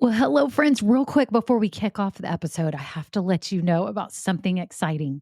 Well, hello, friends. Real quick before we kick off the episode, I have to let you know about something exciting.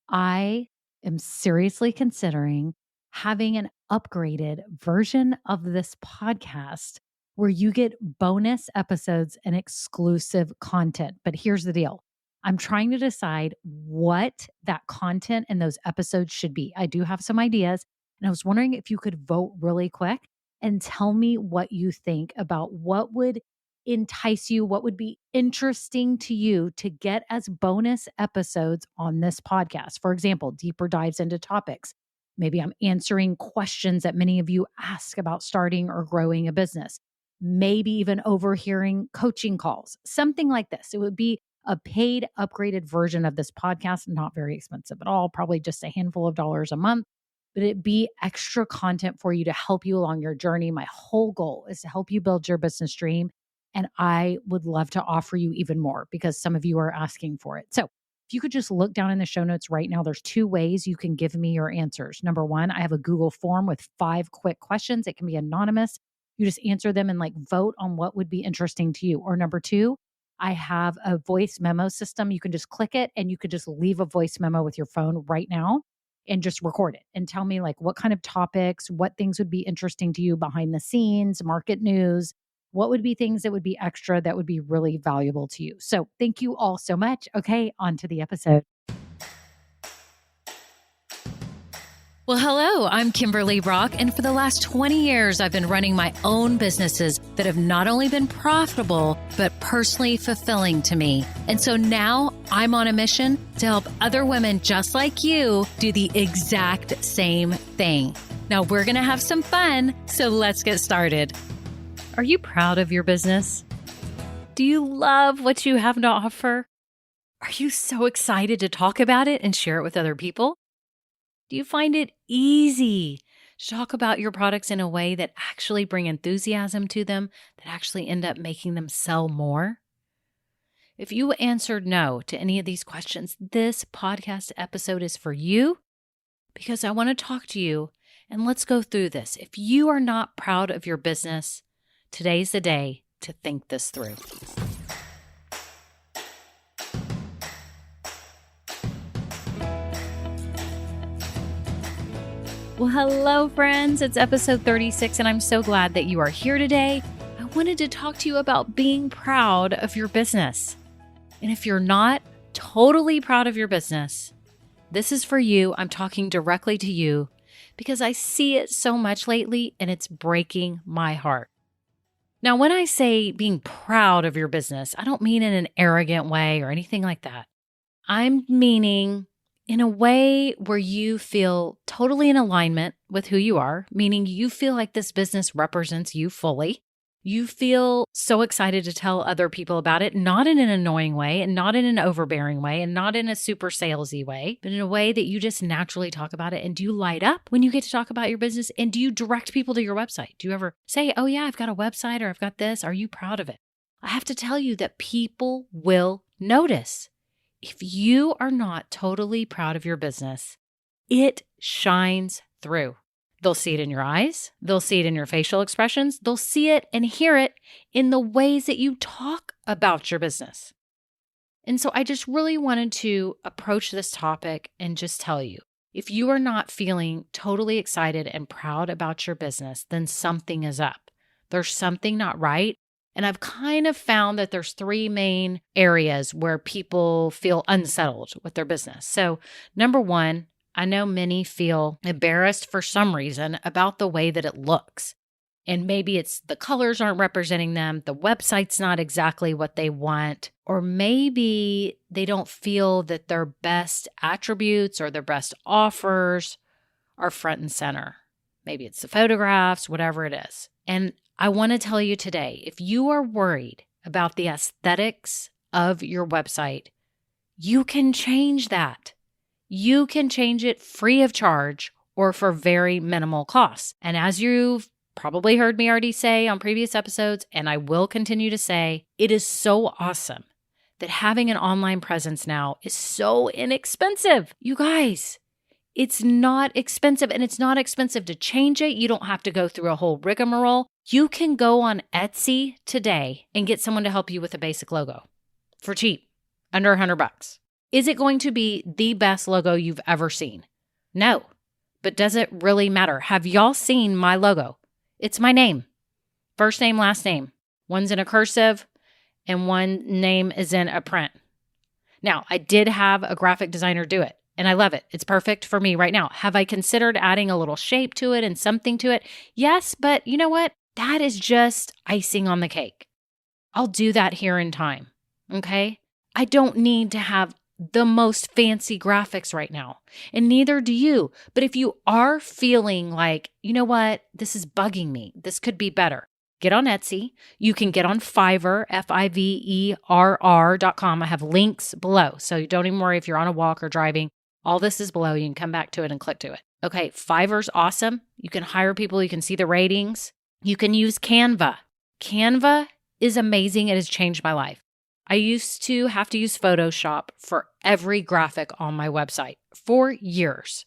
I am seriously considering having an upgraded version of this podcast where you get bonus episodes and exclusive content. But here's the deal, I'm trying to decide what that content and those episodes should be. I do have some ideas, and I was wondering if you could vote really quick and tell me what you think about what would entice you, what would be interesting to you to get as bonus episodes on this podcast. For example, deeper dives into topics. Maybe I'm answering questions that many of you ask about starting or growing a business. Maybe even overhearing coaching calls, something like this. It would be a paid, upgraded version of this podcast, not very expensive at all, probably just a handful of dollars a month, but it be extra content for you to help you along your journey. My whole goal is to help you build your business dream. And I would love to offer you even more because some of you are asking for it. So if you could just look down in the show notes right now, there's two ways you can give me your answers. Number one, I have a Google form with 5 quick questions. It can be anonymous. You just answer them and vote on what would be interesting to you. Or number two, I have a voice memo system. You can just click it and you could just leave a voice memo with your phone right now and just record it and tell me what kind of topics, what things would be interesting to you behind the scenes, market news, what would be things that would be extra that would be really valuable to you. So thank you all so much. Okay, on to the episode. Well, hello, I'm Kimberly Brock, and for the last 20 years, I've been running my own businesses that have not only been profitable, but personally fulfilling to me. And so now I'm on a mission to help other women just like you do the exact same thing. Now we're going to have some fun, so let's get started. Are you proud of your business? Do you love what you have to offer? Are you so excited to talk about it and share it with other people? Do you find it easy to talk about your products in a way that actually bring enthusiasm to them, that actually end up making them sell more? If you answered no to any of these questions, this podcast episode is for you because I want to talk to you and let's go through this. If you are not proud of your business, today's the day to think this through. Well, hello, friends. It's episode 36, and I'm so glad that you are here today. I wanted to talk to you about being proud of your business. And if you're not totally proud of your business, this is for you. I'm talking directly to you because I see it so much lately, and it's breaking my heart. Now, when I say being proud of your business, I don't mean in an arrogant way or anything like that. I'm meaning in a way where you feel totally in alignment with who you are, meaning you feel like this business represents you fully. You feel so excited to tell other people about it, not in an annoying way and not in an overbearing way and not in a super salesy way, but in a way that you just naturally talk about it. And do you light up when you get to talk about your business? And do you direct people to your website? Do you ever say, oh yeah, I've got a website or I've got this? Are you proud of it? I have to tell you that people will notice. If you are not totally proud of your business, it shines through. They'll see it in your eyes. They'll see it in your facial expressions. They'll see it and hear it in the ways that you talk about your business. And so I just really wanted to approach this topic and just tell you, if you are not feeling totally excited and proud about your business, then something is up. There's something not right. And I've kind of found that there's 3 main areas where people feel unsettled with their business. So number one, I know many feel embarrassed for some reason about the way that it looks. And maybe it's the colors aren't representing them, the website's not exactly what they want, or maybe they don't feel that their best attributes or their best offers are front and center. Maybe it's the photographs, whatever it is. And I want to tell you today, if you are worried about the aesthetics of your website, you can change that. You can change it free of charge or for very minimal costs. And as you've probably heard me already say on previous episodes, and I will continue to say, it is so awesome that having an online presence now is so inexpensive. You guys, It's not expensive, and it's not expensive to change it. You don't have to go through a whole rigmarole. You can go on Etsy today and get someone to help you with a basic logo for cheap, under $100. Is it going to be the best logo you've ever seen? No, but does it really matter? Have y'all seen my logo? It's my name, first name, last name. One's in a cursive and one name is in a print. Now, I did have a graphic designer do it, and I love it. It's perfect for me right now. Have I considered adding a little shape to it and something to it? Yes, but you know what? That is just icing on the cake. I'll do that here in time, okay? I don't need to have the most fancy graphics right now, and neither do you. But if you are feeling like, you know what, this is bugging me, this could be better, get on Etsy. You can get on Fiverr, Fiverr.com. I have links below, so don't even worry if you're on a walk or driving. All this is below. You can come back to it and click to it. Okay, Fiverr's awesome. You can hire people. You can see the ratings. You can use Canva. Canva is amazing. It has changed my life. I used to have to use Photoshop for every graphic on my website for years.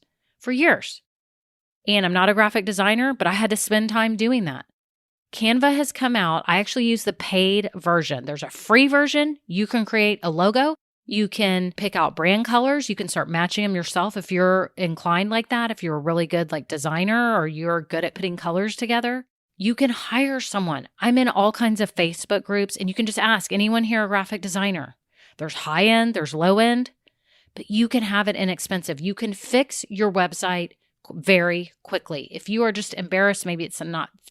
And I'm not a graphic designer, but I had to spend time doing that. Canva has come out. I actually use the paid version. There's a free version. You can create a logo. You can pick out brand colors. You can start matching them yourself if you're inclined like that. If you're a really good designer or you're good at putting colors together. You can hire someone. I'm in all kinds of Facebook groups, and you can just ask anyone here a graphic designer. There's high end, there's low end, but you can have it inexpensive. You can fix your website very quickly. If you are just embarrassed, maybe it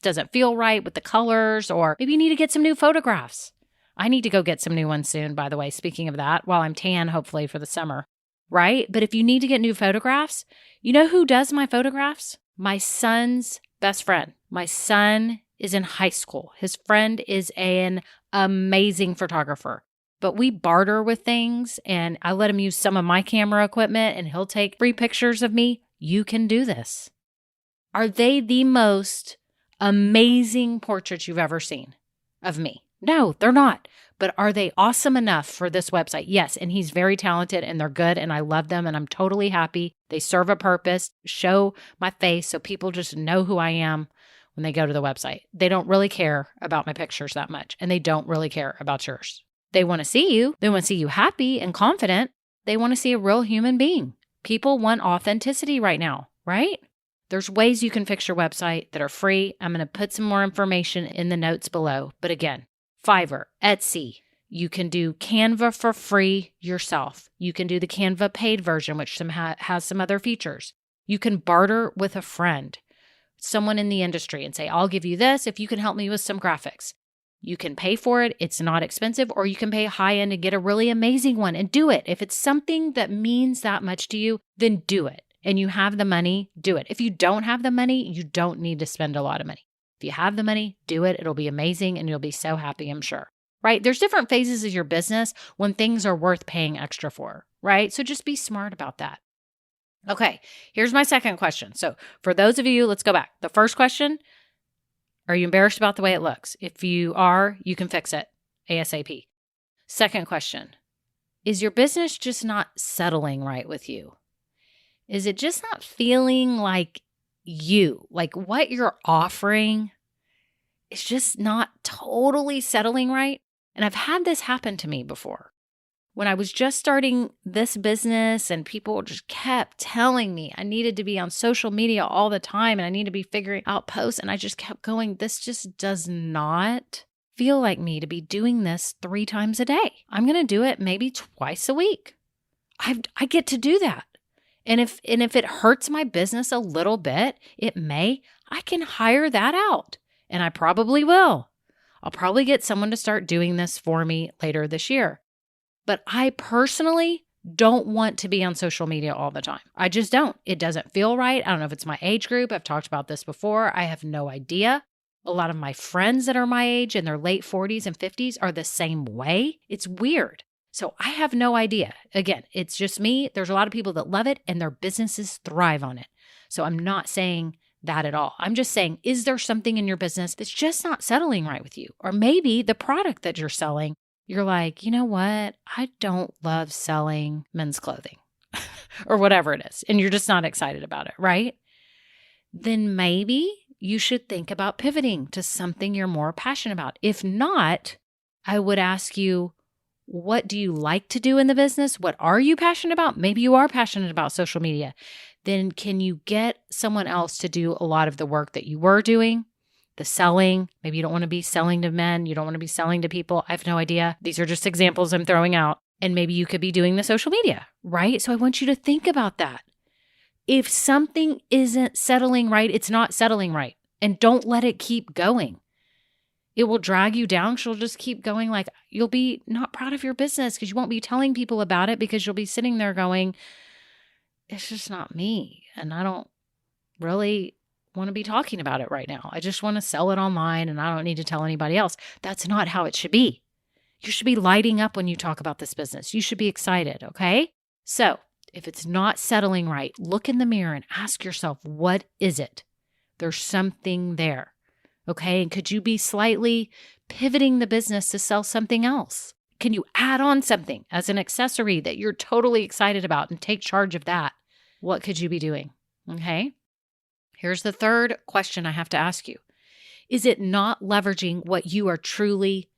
doesn't feel right with the colors, or maybe you need to get some new photographs. I need to go get some new ones soon, by the way, speaking of that, while I'm tan, hopefully for the summer, right? But if you need to get new photographs, you know who does my photographs? My son's best friend. My son is in high school. His friend is an amazing photographer, but we barter with things, and I let him use some of my camera equipment, and he'll take free pictures of me. You can do this. Are they the most amazing portraits you've ever seen of me? No, they're not. But are they awesome enough for this website? Yes, and he's very talented, and they're good, and I love them, and I'm totally happy. They serve a purpose, show my face so people just know who I am when they go to the website. They don't really care about my pictures that much, and they don't really care about yours. They want to see you. They want to see you happy and confident. They want to see a real human being. People want authenticity right now, right? There's ways you can fix your website that are free. I'm going to put some more information in the notes below. But again, Fiverr, Etsy. You can do Canva for free yourself. You can do the Canva paid version, which has some other features. You can barter with a friend, someone in the industry, and say, I'll give you this if you can help me with some graphics. You can pay for it. It's not expensive, or you can pay high end and get a really amazing one and do it. If it's something that means that much to you, then do it. And you have the money, do it. If you don't have the money, you don't need to spend a lot of money. If you have the money, do it. It'll be amazing and you'll be so happy, I'm sure. Right? There's different phases of your business when things are worth paying extra for, right? So just be smart about that. Okay, here's my second question. So for those of you, let's go back. The first question, are you embarrassed about the way it looks? If you are, you can fix it ASAP. Second question, is your business just not settling right with you? Is it just not feeling like you, like what you're offering is just not totally settling right? And I've had this happen to me before. When I was just starting this business and people just kept telling me I needed to be on social media all the time and I need to be figuring out posts, and I just kept going, this just does not feel like me to be doing this 3 times a day. I'm going to do it maybe twice a week. I get to do that. And if it hurts my business a little bit, I can hire that out. And I probably will. I'll probably get someone to start doing this for me later this year. But I personally don't want to be on social media all the time. I just don't. It doesn't feel right. I don't know if it's my age group. I've talked about this before. I have no idea. A lot of my friends that are my age in their late 40s and 50s are the same way. It's weird. So I have no idea. Again, it's just me. There's a lot of people that love it and their businesses thrive on it. So I'm not saying that at all. I'm just saying, is there something in your business that's just not settling right with you? Or maybe the product that you're selling, you're like, you know what? I don't love selling men's clothing. or whatever it is, and you're just not excited about it, right? Then maybe you should think about pivoting to something you're more passionate about. If not, I would ask you, what do you like to do in the business? What are you passionate about? Maybe you are passionate about social media. Then can you get someone else to do a lot of the work that you were doing? The selling. Maybe you don't want to be selling to men. You don't want to be selling to people. I have no idea. These are just examples I'm throwing out. And maybe you could be doing the social media, right? So I want you to think about that. If something isn't settling right, it's not settling right. And don't let it keep going. It will drag you down. She'll just keep going. Like, you'll be not proud of your business because you won't be telling people about it, because you'll be sitting there going, it's just not me. And I don't really want to be talking about it right now. I just want to sell it online and I don't need to tell anybody else. That's not how it should be. You should be lighting up when you talk about this business. You should be excited, okay? So if it's not settling right, look in the mirror and ask yourself, what is it? There's something there. Okay, and could you be slightly pivoting the business to sell something else? Can you add on something as an accessory that you're totally excited about and take charge of that? What could you be doing? Okay, here's the third question I have to ask you. Is it not leveraging what you are truly,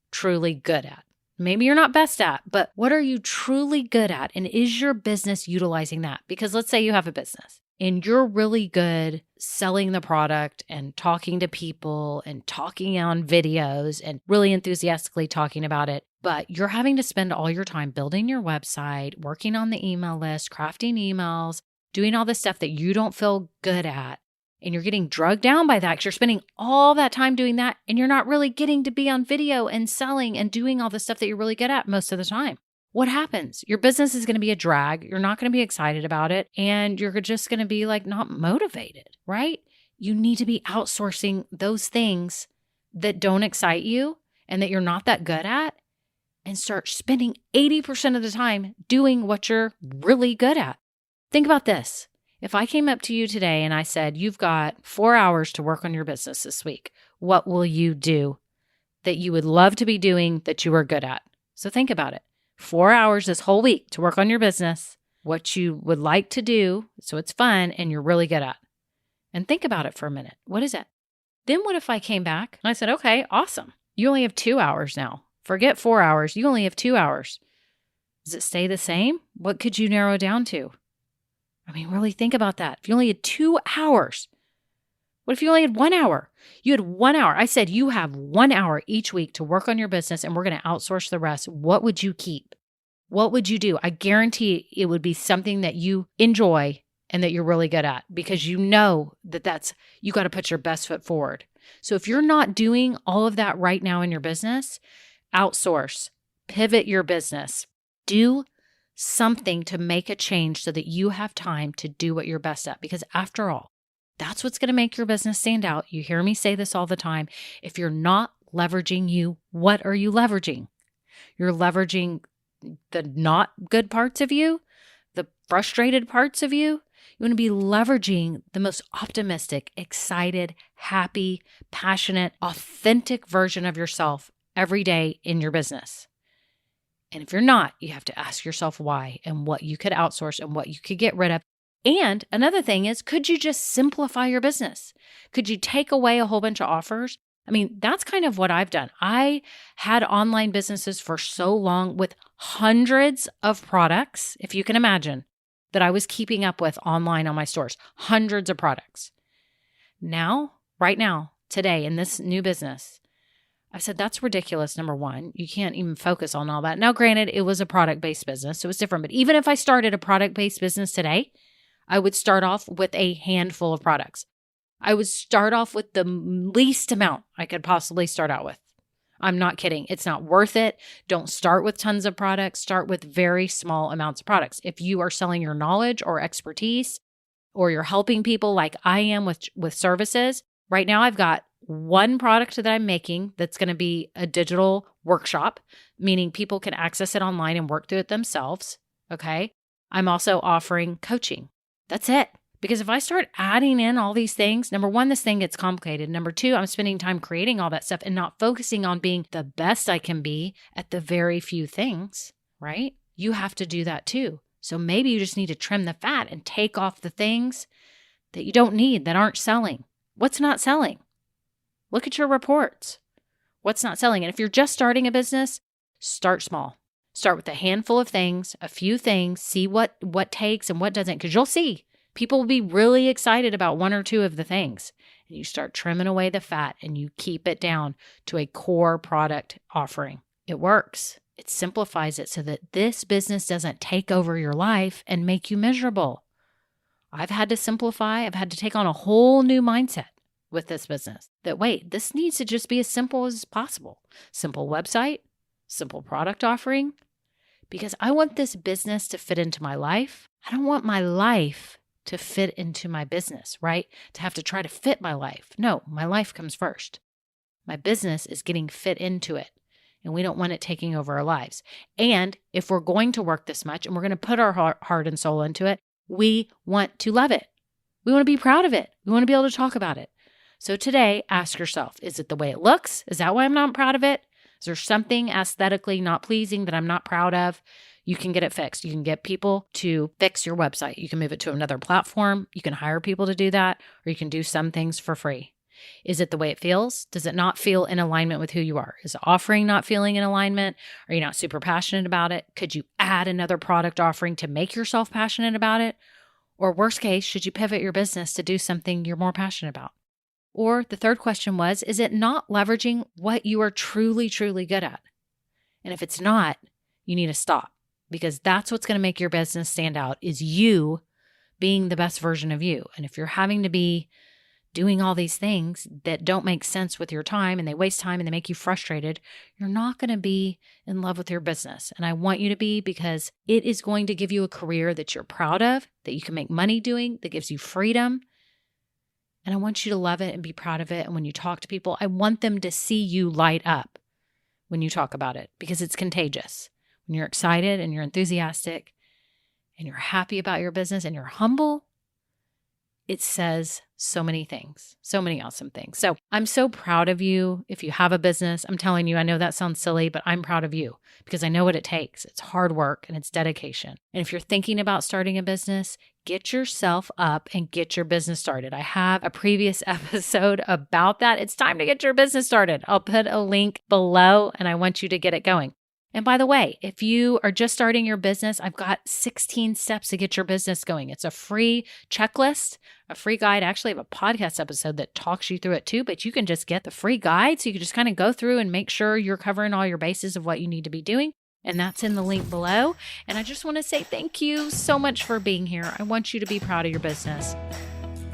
truly good at? Maybe you're not best at, but what are you truly good at? And is your business utilizing that? Because let's say you have a business and you're really good selling the product and talking to people and talking on videos and really enthusiastically talking about it, but you're having to spend all your time building your website, working on the email list, crafting emails, doing all the stuff that you don't feel good at. And you're getting drugged down by that because you're spending all that time doing that and you're not really getting to be on video and selling and doing all the stuff that you're really good at most of the time. What happens? Your business is going to be a drag. You're not going to be excited about it. And you're just going to be like not motivated, right? You need to be outsourcing those things that don't excite you and that you're not that good at, and start spending 80% of the time doing what you're really good at. Think about this. If I came up to you today and I said, you've got 4 hours to work on your business this week, what will you do that you would love to be doing that you are good at? So think about it. 4 hours this whole week to work on your business, what you would like to do so it's fun and you're really good at. And think about it for a minute. What is it? Then what if I came back and I said, okay, awesome. You only have 2 hours now. Forget 4 hours. You only have 2 hours. Does it stay the same? What could you narrow down to? I mean, really think about that. If you only had 2 hours, what if you only had 1 hour? You had 1 hour. I said you have 1 hour each week to work on your business and we're going to outsource the rest. What would you keep? What would you do? I guarantee it would be something that you enjoy and that you're really good at, because you know that you got to put your best foot forward. So if you're not doing all of that right now in your business, outsource, pivot your business, do something to make a change so that you have time to do what you're best at. Because after all, that's what's going to make your business stand out. You hear me say this all the time. If you're not leveraging you, what are you leveraging? You're leveraging the not good parts of you, the frustrated parts of you. You want to be leveraging the most optimistic, excited, happy, passionate, authentic version of yourself every day in your business. And if you're not, you have to ask yourself why and what you could outsource and what you could get rid of. And another thing is, could you just simplify your business? Could you take away a whole bunch of offers? I mean, that's kind of what I've done. I had online businesses for so long with hundreds of products, if you can imagine, that I was keeping up with online on my stores, hundreds of products. Now, right now, today in this new business, I said, that's ridiculous, number one. You can't even focus on all that. Now, granted, it was a product-based business, so it was different. But even if I started a product-based business today, I would start off with a handful of products. I would start off with the least amount I could possibly start out with. I'm not kidding. It's not worth it. Don't start with tons of products. Start with very small amounts of products. If you are selling your knowledge or expertise, or you're helping people like I am with services, right now I've got one product that I'm making that's going to be a digital workshop, meaning people can access it online and work through it themselves. Okay. I'm also offering coaching. That's it. Because if I start adding in all these things, number one, this thing gets complicated. Number two, I'm spending time creating all that stuff and not focusing on being the best I can be at the very few things, right? You have to do that too. So maybe you just need to trim the fat and take off the things that you don't need, that aren't selling. What's not selling? Look at your reports. What's not selling? And if you're just starting a business, start small. Start with a handful of things, a few things, see what takes and what doesn't, because you'll see people will be really excited about one or two of the things. And you start trimming away the fat and you keep it down to a core product offering. It works. It simplifies it so that this business doesn't take over your life and make you miserable. I've had to simplify. I've had to take on a whole new mindset with this business that, wait, this needs to just be as simple as possible. Simple website, simple product offering, because I want this business to fit into my life. I don't want my life to fit into my business, right? To have to try to fit my life. No, my life comes first. My business is getting fit into it, and we don't want it taking over our lives. And if we're going to work this much and we're going to put our heart and soul into it, we want to love it. We want to be proud of it. We want to be able to talk about it. So today, ask yourself, is it the way it looks? Is that why I'm not proud of it? Is there something aesthetically not pleasing that I'm not proud of? You can get it fixed. You can get people to fix your website. You can move it to another platform. You can hire people to do that, or you can do some things for free. Is it the way it feels? Does it not feel in alignment with who you are? Is the offering not feeling in alignment? Are you not super passionate about it? Could you add another product offering to make yourself passionate about it? Or worst case, should you pivot your business to do something you're more passionate about? Or the third question was, is it not leveraging what you are truly, truly good at? And if it's not, you need to stop, because that's what's going to make your business stand out, is you being the best version of you. And if you're having to be doing all these things that don't make sense with your time and they waste time and they make you frustrated, you're not going to be in love with your business. And I want you to be, because it is going to give you a career that you're proud of, that you can make money doing, that gives you freedom. And I want you to love it and be proud of it. And when you talk to people, I want them to see you light up when you talk about it, because it's contagious. When you're excited and you're enthusiastic and you're happy about your business and you're humble, it says so many things, so many awesome things. So I'm so proud of you. If you have a business, I'm telling you, I know that sounds silly, but I'm proud of you because I know what it takes. It's hard work and it's dedication. And if you're thinking about starting a business, get yourself up and get your business started. I have a previous episode about that. It's time to get your business started. I'll put a link below and I want you to get it going. And by the way, if you are just starting your business, I've got 16 steps to get your business going. It's a free checklist, a free guide. I actually have a podcast episode that talks you through it too, but you can just get the free guide. So you can just kind of go through and make sure you're covering all your bases of what you need to be doing. And that's in the link below. And I just want to say thank you so much for being here. I want you to be proud of your business.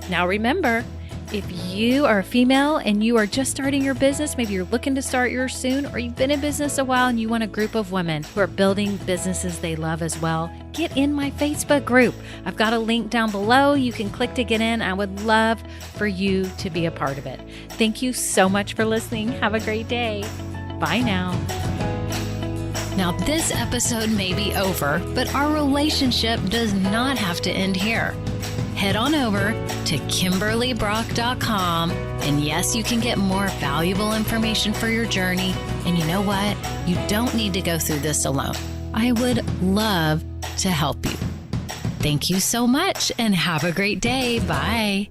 Now remember, if you are a female and you are just starting your business, maybe you're looking to start yours soon, or you've been in business a while and you want a group of women who are building businesses they love as well, get in my Facebook group. I've got a link down below. You can click to get in. I would love for you to be a part of it. Thank you so much for listening. Have a great day. Bye now. Now, this episode may be over, but our relationship does not have to end here. Head on over to KimberlyBrock.com, and yes, you can get more valuable information for your journey. And you know what? You don't need to go through this alone. I would love to help you. Thank you so much and have a great day. Bye.